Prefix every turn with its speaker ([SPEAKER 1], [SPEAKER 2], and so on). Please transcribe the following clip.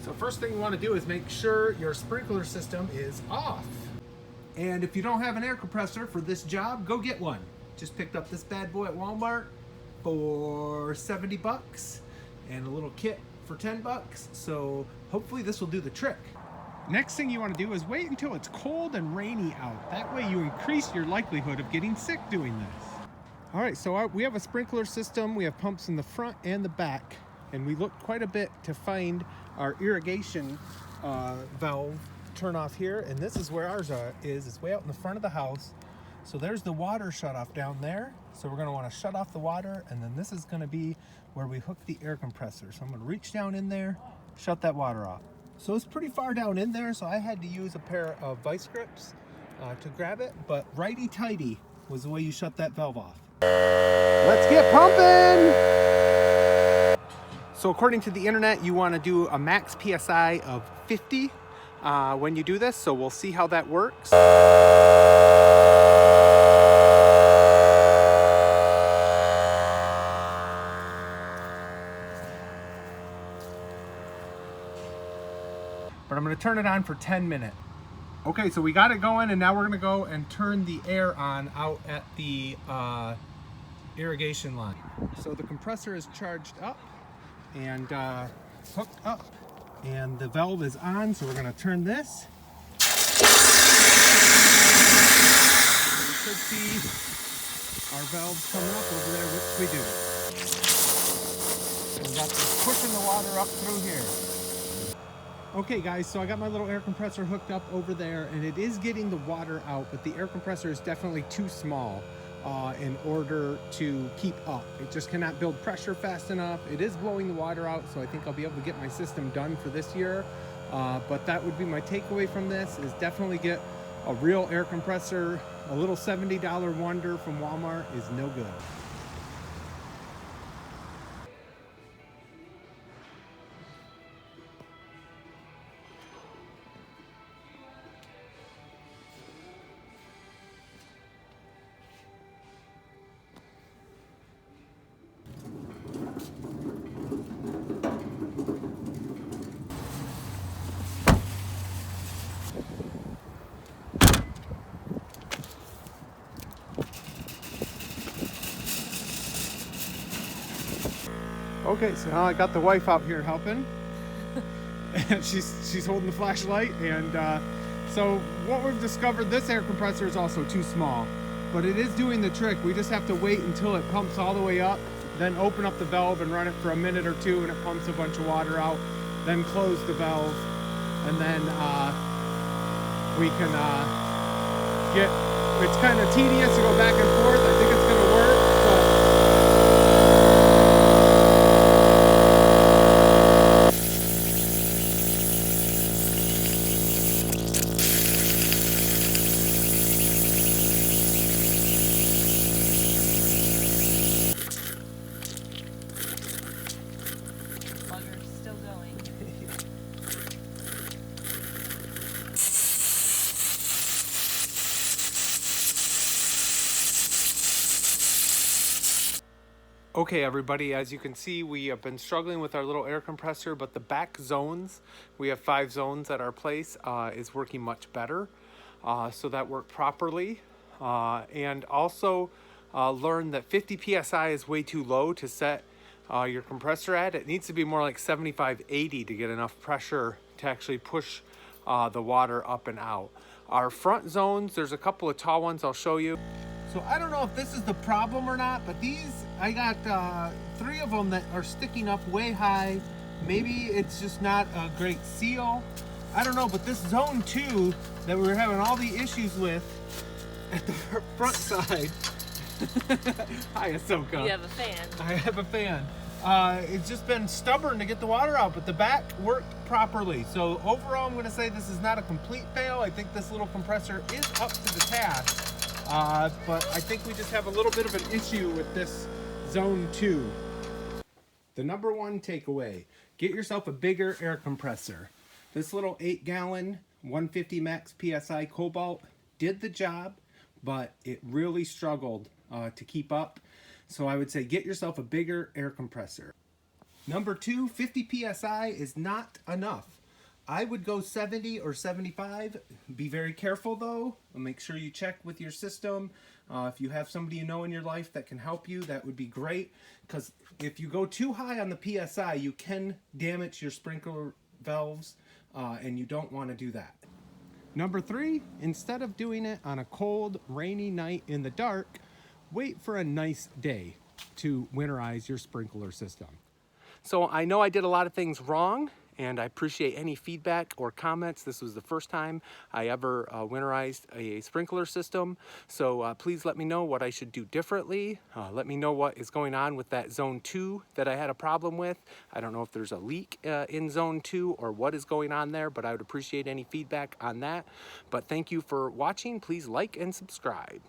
[SPEAKER 1] So first thing you want to do is make sure your sprinkler system is off. And if you don't have an air compressor for this job, go get one. Just picked up this bad boy at Walmart for 70 bucks and a little kit for 10 bucks. So hopefully this will do the trick. Next thing you want to do is wait until it's cold and rainy out. That way you increase your likelihood of getting sick doing this. All right, so we have a sprinkler system. We have pumps in the front and the back, and we looked quite a bit to find our irrigation valve turn off here, and this is where ours is. It's way out in the front of the house. So there's the water shut off down there. So we're gonna wanna shut off the water, and then this is gonna be where we hook the air compressor. So I'm gonna reach down in there, shut that water off. So it's pretty far down in there, so I had to use a pair of vice grips to grab it, but righty-tighty was the way you shut that valve off. Let's get pumping! So according to the internet, you want to do a max PSI of 50 when you do this, so we'll see how that works. But I'm going to turn it on for 10 minutes. Okay, so we got it going, and now we're going to go and turn the air on out at the irrigation line. So the compressor is charged up and hooked up, and the valve is on, so we're going to turn this. So we should see our valves coming up over there, which we do. And that's pushing the water up through here. Okay guys, so I got my little air compressor hooked up over there, and it is getting the water out, but the air compressor is definitely too small in order to keep up. It just cannot build pressure fast enough. It is blowing the water out, so I think I'll be able to get my system done for this year. But that would be my takeaway from this, is definitely get a real air compressor. A little $70 wonder from Walmart is no good. Okay, so now I got the wife out here helping. And she's holding the flashlight, and so what we've discovered, this air compressor is also too small, but it is doing the trick. We just have to wait until it pumps all the way up, then open up the valve and run it for a minute or two, and it pumps a bunch of water out, then close the valve, and then we can get, it's kind of tedious to go back and forth. I think it's going to work, but
[SPEAKER 2] still going.
[SPEAKER 1] Okay everybody, as you can see, we have been struggling with our little air compressor, but the back zones, we have 5 zones at our place, is working much better. So that worked properly. And also learned that 50 PSI is way too low to set your compressor at. It needs to be more like 75, 80 to get enough pressure to actually push the water up and out. Our front zones, there's a couple of tall ones I'll show you. So I don't know if this is the problem or not, but these, I got 3 of them that are sticking up way high. Maybe it's just not a great seal. I don't know, but this zone 2 that we were having all the issues with at the front side. Hi, Ahsoka.
[SPEAKER 2] You have a fan.
[SPEAKER 1] I have a fan. It's just been stubborn to get the water out, but the back worked properly. So overall, I'm gonna say this is not a complete fail. I think this little compressor is up to the task. But I think we just have a little bit of an issue with this zone 2. The number 1 takeaway, get yourself a bigger air compressor. This little 8-gallon 150 max PSI Cobalt did the job, but it really struggled to keep up. So I would say get yourself a bigger air compressor. Number two, 50 PSI is not enough. I would go 70 or 75. Be very careful though. Make sure you check with your system. If you have somebody you know in your life that can help you, that would be great. Because if you go too high on the PSI, you can damage your sprinkler valves, and you don't want to do that. Number three, instead of doing it on a cold, rainy night in the dark, wait for a nice day to winterize your sprinkler system. So I know I did a lot of things wrong, and I appreciate any feedback or comments. This was the first time I ever winterized a sprinkler system. So please let me know what I should do differently. Let me know what is going on with that zone 2 that I had a problem with. I don't know if there's a leak in zone 2 or what is going on there, but I would appreciate any feedback on that. But thank you for watching. Please like and subscribe.